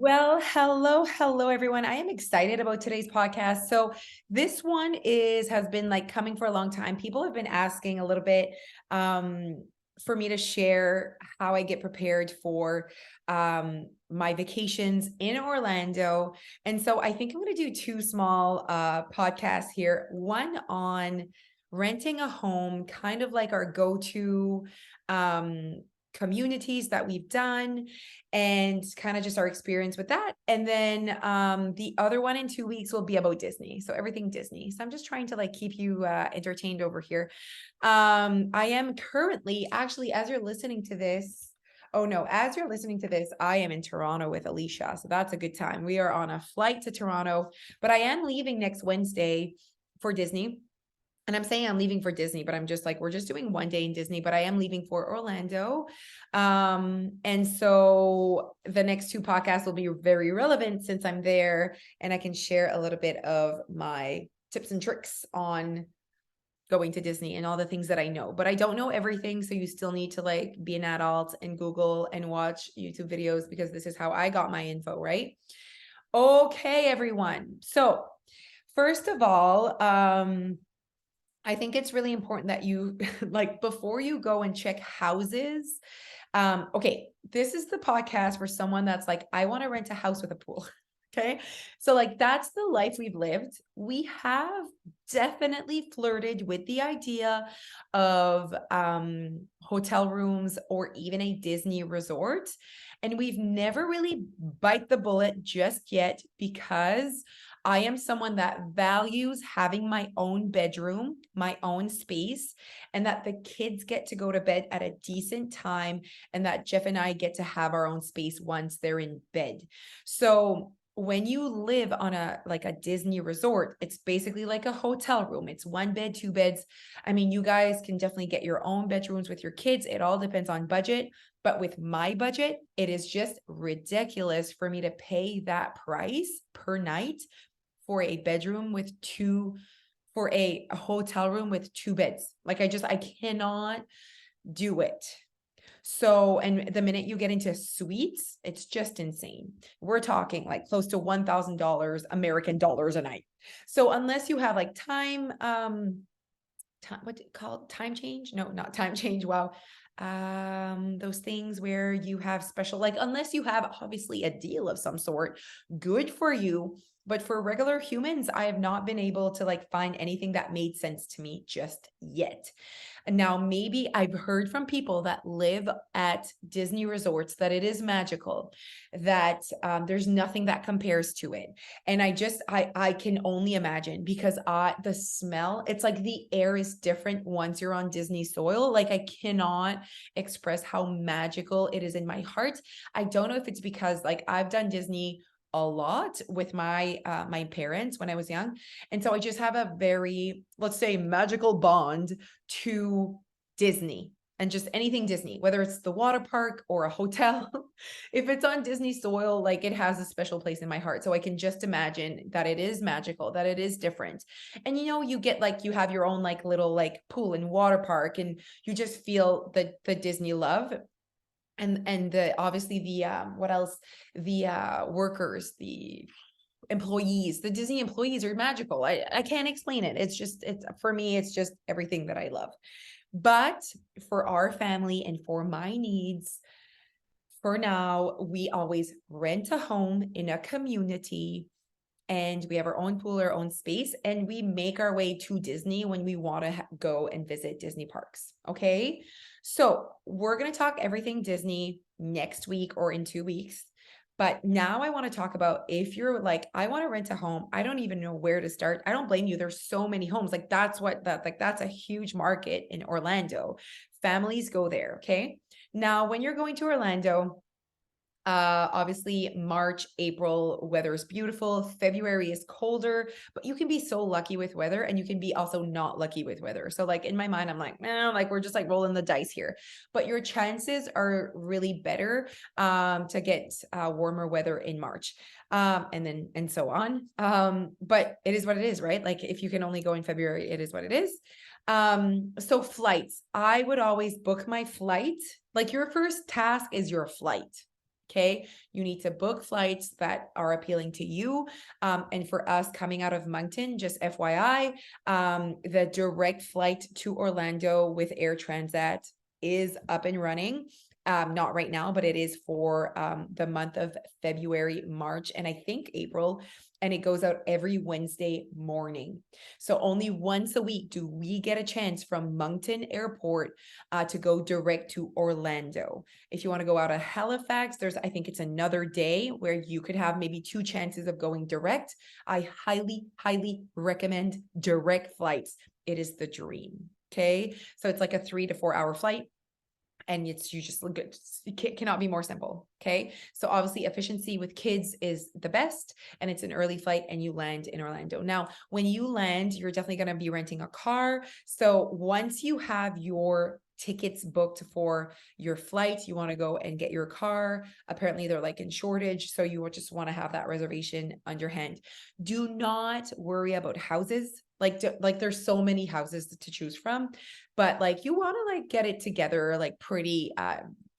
Well, hello everyone. I am excited about today's podcast. So this one has been like coming for a long time. People have been asking a little bit um for me to share how I get prepared for my vacations in Orlando. And so I think I'm going to do two small podcasts here. One on renting a home, kind of like our go-to um communities that we've done and kind of just our experience with that. And then the other one in 2 weeks will be about Disney. So everything Disney. So I'm just trying to like keep you entertained over here. I am currently actually, as you're listening to this, oh no, as you're listening to this, I am in Toronto with Alicia. So that's a good time. We are on a flight to Toronto, but I am leaving next Wednesday for Disney. And I'm saying I'm leaving for Disney, but I'm just like, we're just doing one day in Disney, but I am leaving for Orlando. And so the next two podcasts will be very relevant since I'm there and I can share a little bit of my tips and tricks on going to Disney and all the things that I know, but I don't know everything. So you still need to like be an adult and Google and watch YouTube videos because this is how I got my info, right? Okay, everyone. So first of all, I think it's really important that you like before you go and check houses. Okay, this is the podcast for someone that's like, I want to rent a house with a pool. Okay. So like that's the life we've lived. We have definitely flirted with the idea of hotel rooms or even a Disney resort. And we've never really bite the bullet just yet because I am someone that values having my own bedroom, my own space, and that the kids get to go to bed at a decent time and that Jeff and I get to have our own space once they're in bed. So when you live on a like a Disney resort, it's basically like a hotel room. It's one bed, two beds. I mean, you guys can definitely get your own bedrooms with your kids. It all depends on budget. But with my budget, it is just ridiculous for me to pay that price per night for a bedroom with two for a hotel room with two beds. Like I cannot do it. So, and the minute you get into suites, it's just insane. We're talking like close to $1,000 American dollars a night. So unless you have like time, what do you call it? Time change? No, not time change. Wow. Those things where you have special, like, unless you have obviously a deal of some sort, good for you. But for regular humans, I have not been able to like find anything that made sense to me just yet. And now maybe I've heard from people that live at Disney resorts that it is magical, that there's nothing that compares to it. And I can only imagine because the smell, it's like the air is different once you're on Disney soil. Like I cannot express how magical it is in my heart. I don't know if it's because like I've done Disney a lot with my parents when I was young. And so I just have a very, let's say, magical bond to Disney and just anything Disney, whether it's the water park or a hotel. If it's on Disney soil, like it has a special place in my heart. So I can just imagine that it is magical, that it is different. And you get like you have your own like little like pool and water park and you just feel the Disney love. And the obviously the what else? The workers, the employees, the Disney employees are magical. I can't explain it. It's for me, it's just everything that I love. But for our family and for my needs, for now, we always rent a home in a community and we have our own pool, our own space, and we make our way to Disney when we want to go and visit Disney parks. Okay. So we're going to talk everything Disney next week or in 2 weeks. But now I want to talk about if you're like, I want to rent a home. I don't even know where to start. I don't blame you. There's so many homes. Like that's a huge market in Orlando. Families go there. Okay. Now, when you're going to Orlando, obviously March, April, weather is beautiful. February is colder, but you can be so lucky with weather and you can be also not lucky with weather. So like in my mind, I'm like, man, like we're just like rolling the dice here. But your chances are really better to get warmer weather in March. And so on. But it is what it is, right? Like if you can only go in February, it is what it is. So flights, I would always book my flight. Like your first task is your flight. Okay. You need to book flights that are appealing to you. And for us coming out of Moncton, just FYI, the direct flight to Orlando with Air Transat is up and running. Not right now, but it is for the month of February, March, and I think April. And it goes out every Wednesday morning. So only once a week do we get a chance from Moncton Airport to go direct to Orlando. If you want to go out of Halifax, I think it's another day where you could have maybe 2 chances of going direct. I highly, highly recommend direct flights. It is the dream. Okay. So it's like a 3 to 4 hour flight. And you just look good. It cannot be more simple. Okay. So obviously efficiency with kids is the best, and it's an early flight and you land in Orlando. Now, when you land, you're definitely going to be renting a car. So once you have your tickets booked for your flight, you want to go and get your car. Apparently they're like in shortage. So you just want to have that reservation underhand. Do not worry about houses. Like there's so many houses to choose from, but like you want to like get it together, like pretty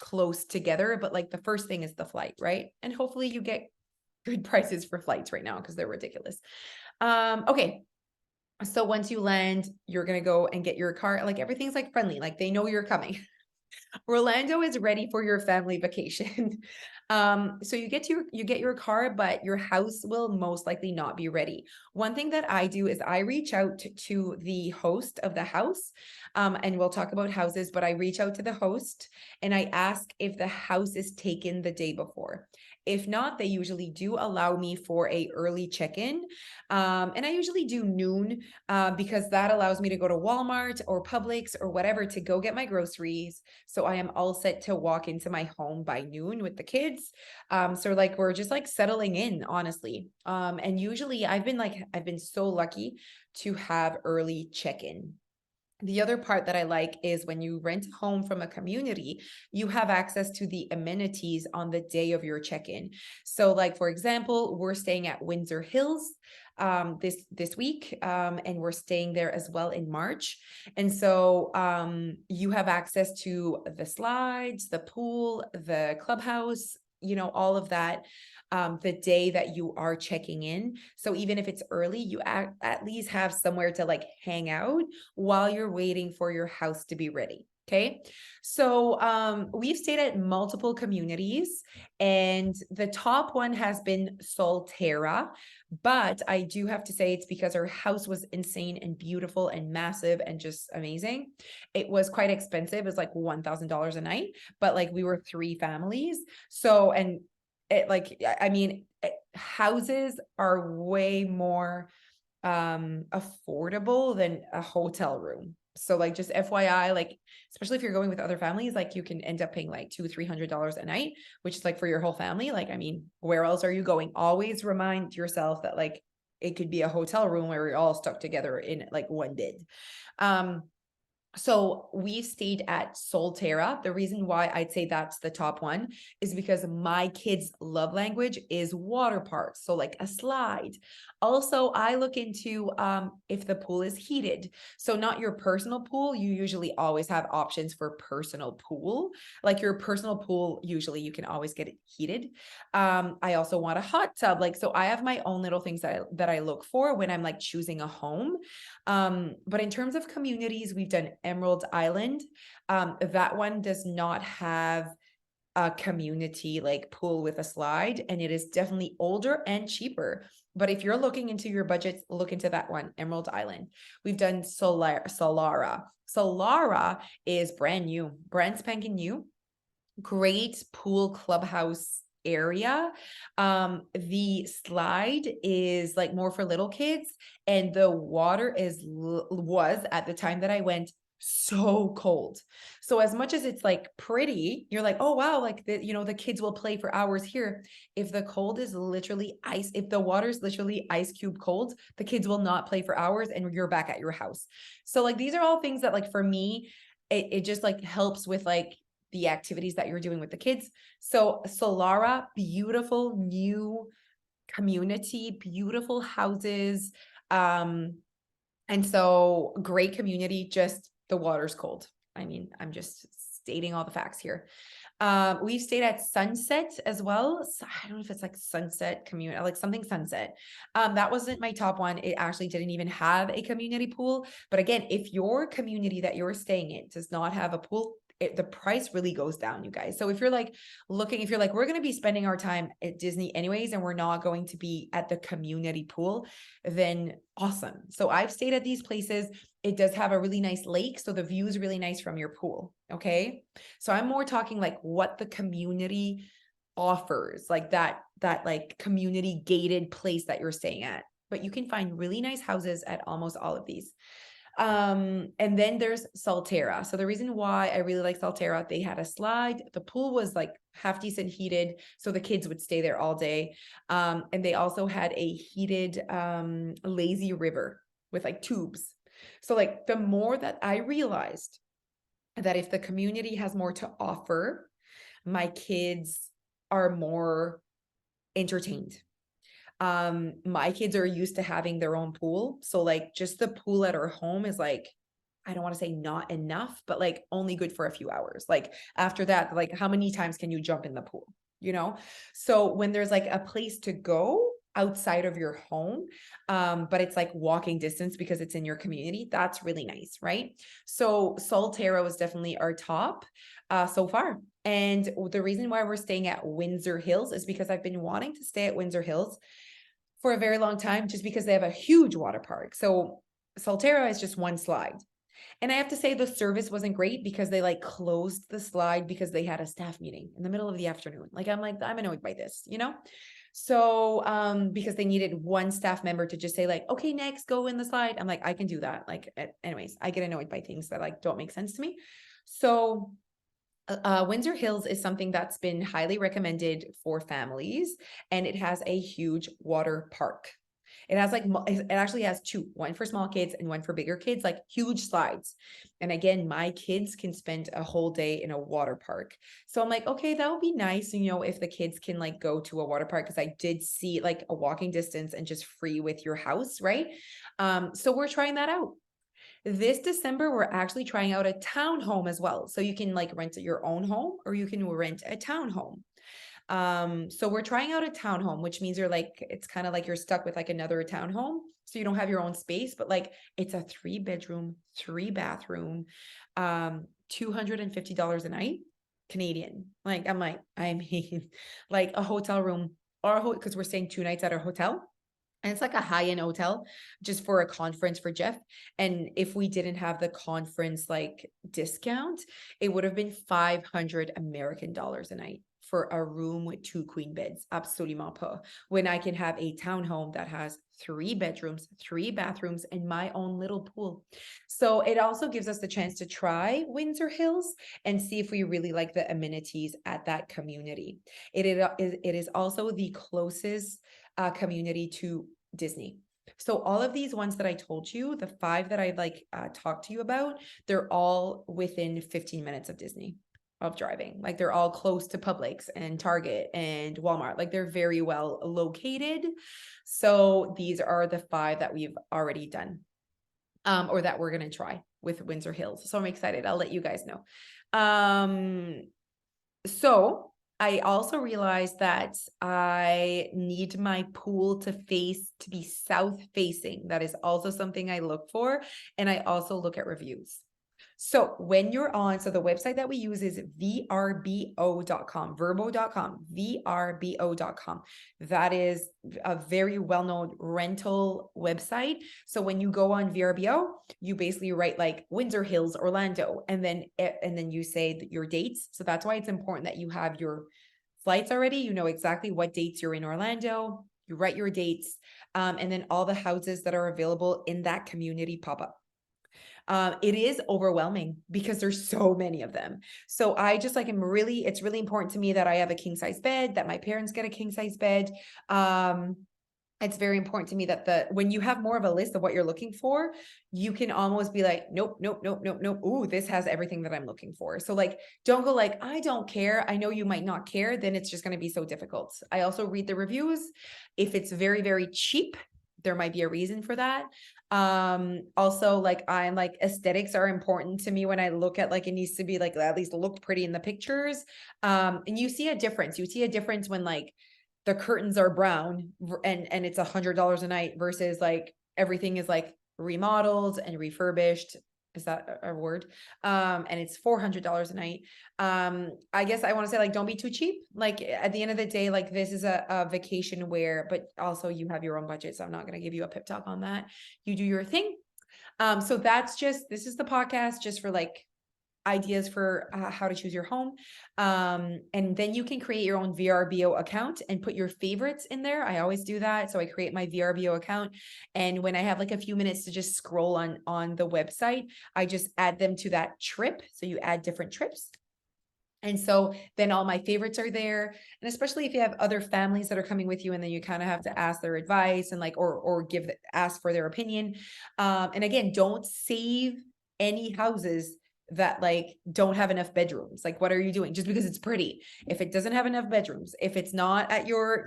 close together. But like the first thing is the flight, right? And hopefully you get good prices for flights right now because they're ridiculous. Okay. So once you land, you're going to go and get your car. Like everything's like friendly, like they know you're coming. Orlando is ready for your family vacation. So you get your car, but your house will most likely not be ready. One thing that I do is I reach out to the host of the house, and we'll talk about houses, but I reach out to the host and I ask if the house is taken the day before. If not, they usually do allow me for a early check-in. And I usually do noon because that allows me to go to Walmart or Publix or whatever to go get my groceries. So I am all set to walk into my home by noon with the kids. So like we're just like settling in, honestly. And usually I've been so lucky to have early check-in. The other part that I like is when you rent a home from a community, you have access to the amenities on the day of your check-in. So like, for example, we're staying at Windsor Hills this week, and we're staying there as well in March. And so you have access to the slides, the pool, the clubhouse, all of that the day that you are checking in. So even if it's early, you at least have somewhere to like hang out while you're waiting for your house to be ready. Okay. So we've stayed at multiple communities, and the top one has been Solterra, but I do have to say it's because our house was insane and beautiful and massive and just amazing. It was quite expensive. It was like $1,000 a night, but like we were 3 families. So, and it like, I mean, houses are way more affordable than a hotel room. So like just FYI, like especially if you're going with other families, like you can end up paying like $200-300 a night, which is like for your whole family. Like, I mean, where else are you going? Always remind yourself that like it could be a hotel room where you're all stuck together in like one bed. So we stayed at Solterra. The reason why I'd say that's the top one is because my kids' love language is water parks. So like a slide. Also, I look into if the pool is heated. So not your personal pool. You usually always have options for personal pool. Like your personal pool, usually you can always get it heated. I also want a hot tub. Like, so I have my own little things that I look for when I'm like choosing a home. But in terms of communities, we've done Emerald Island. That one does not have a community like pool with a slide, and it is definitely older and cheaper. But if you're looking into your budgets, look into that one, Emerald Island. We've done Solara. Solara is brand spanking new, great pool clubhouse area. The slide is like more for little kids, and the water was at the time that I went so cold. So as much as it's like pretty, you're like, oh wow, like the kids will play for hours here. If the cold is literally ice, if the water is literally ice cube cold, the kids will not play for hours and you're back at your house. So like these are all things that like for me, it just like helps with like the activities that you're doing with the kids. So Solara, beautiful new community, beautiful houses. And so great community, just the water's cold. I mean, I'm just stating all the facts here. We've stayed at Sunset as well. So I don't know if it's like Sunset Community, like something Sunset. That wasn't my top one. It actually didn't even have a community pool. But again, if your community that you're staying in does not have a pool, the price really goes down, you guys. So if you're like if you're like, we're going to be spending our time at Disney anyways, and we're not going to be at the community pool, then awesome. So I've stayed at these places. It does have a really nice lake. So the view is really nice from your pool. Okay. So I'm more talking like what the community offers, like that like community gated place that you're staying at. But you can find really nice houses at almost all of these. And then there's Salterra. So the reason why I really like Salterra, they had a slide. The pool was like half decent heated, so the kids would stay there all day. And they also had a heated lazy river with like tubes. So like the more that I realized that if the community has more to offer, my kids are more entertained. My kids are used to having their own pool. So like just the pool at our home is like, I don't want to say not enough, but like only good for a few hours. Like after that, like how many times can you jump in the pool? You know? So when there's like a place to go outside of your home, but it's like walking distance because it's in your community, that's really nice, right? So Solterra was definitely our top so far. And the reason why we're staying at Windsor Hills is because I've been wanting to stay at Windsor Hills for a very long time, just because they have a huge water park. So Solterra is just one slide. And I have to say the service wasn't great because they like closed the slide because they had a staff meeting in the middle of the afternoon. Like I'm annoyed by this, you know? So because they needed one staff member to just say like, okay, next, go in the slide. I'm like, I can do that. Like anyways, I get annoyed by things that like don't make sense to me. So Windsor Hills is something that's been highly recommended for families, and it has a huge water park. It has like, it actually has two, one for small kids and one for bigger kids, like huge slides. And again, my kids can spend a whole day in a water park. So I'm like, okay, that would be nice, you know, if the kids can like go to a water park, because I did see like a walking distance and just free with your house, right? So we're trying that out. This December, we're actually trying out a townhome as well. So you can like rent your own home or you can rent a townhome. So we're trying out a townhome, which means you're like, it's kind of like you're stuck with like another townhome. So you don't have your own space, but like it's a 3-bedroom, 3-bathroom, $250 a night Canadian. Like I'm like, I mean, like a hotel room or because we're staying 2 nights at our hotel. And it's like a high-end hotel just for a conference for Jeff. And if we didn't have the conference like discount, it would have been 500 American dollars a night for a room with 2 queen beds. Absolument pas. When I can have a townhome that has 3 bedrooms, 3 bathrooms, and my own little pool. So it also gives us the chance to try Windsor Hills and see if we really like the amenities at that community. It is also the closest community to Disney. So all of these ones that I told you, the 5 that I like talked to you about, they're all within 15 minutes of Disney of driving. Like they're all close to Publix and Target and Walmart. Like they're very well located. So these are the 5 that we've already done or that we're going to try with Windsor Hills. So I'm excited. I'll let you guys know. So I also realized that I need my pool to be south facing. That is also something I look for. And I also look at reviews. So when you're on, so the website that we use is vrbo.com, verbo.com, vrbo.com. That is a very well-known rental website. So when you go on VRBO, you basically write like Windsor Hills, Orlando, and then you say your dates. So that's why it's important that you have your flights already. You know exactly what dates you're in Orlando. You write your dates, and then all the houses that are available in that community pop up. It is overwhelming because there's so many of them. So I just like it's really important to me that I have a king size bed, that my parents get a king size bed. It's very important to me that when you have more of a list of what you're looking for, you can almost be like, nope, nope, nope, nope, nope. Ooh, this has everything that I'm looking for. So like, don't go like, I don't care. I know you might not care. Then it's just going to be so difficult. I also read the reviews. If it's very, very cheap, there might be a reason for that. Also, like, I'm like, aesthetics are important to me when I look at, like, it needs to be like at least look pretty in the pictures. And you see a difference. You see a difference when like the curtains are brown and it's $100 a night versus like everything is like remodeled and refurbished. Is that a word? And it's $400 a night. I guess I want to say, like, don't be too cheap. Like, at the end of the day, like, this is a vacation where, but also you have your own budget. So I'm not going to give you a pep talk on that. You do your thing. So that's just, this is the podcast just for like ideas for how to choose your home. And then you can create your own VRBO account and put your favorites in there. I always do that. So I create my VRBO account. And when I have like a few minutes to just scroll on the website, I just add them to that trip. So you add different trips. And so then all my favorites are there. And especially if you have other families that are coming with you, and then you kind of have to ask their advice and like, or ask for their opinion. And again, don't save any houses that like don't have enough bedrooms. Like, what are you doing just because it's pretty? If it doesn't have enough bedrooms, if it's not at your,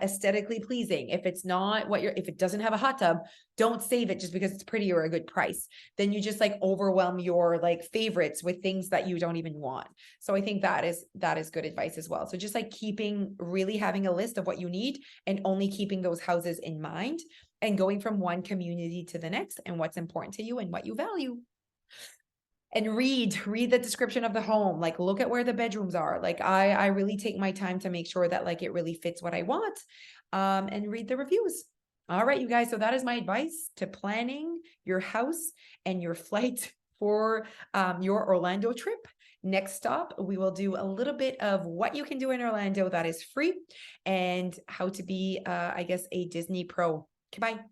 aesthetically pleasing, if it's not what if it doesn't have a hot tub, don't save it just because it's pretty or a good price. Then you just like overwhelm your like favorites with things that you don't even want. So I think that is good advice as well. So just like really having a list of what you need and only keeping those houses in mind and going from one community to the next and what's important to you and what you value. And read the description of the home, like look at where the bedrooms are. Like I really take my time to make sure that like it really fits what I want, and read the reviews. All right, you guys, so that is my advice to planning your house and your flight for your Orlando trip. Next stop, we will do a little bit of what you can do in Orlando that is free and how to be I guess a Disney pro. Goodbye.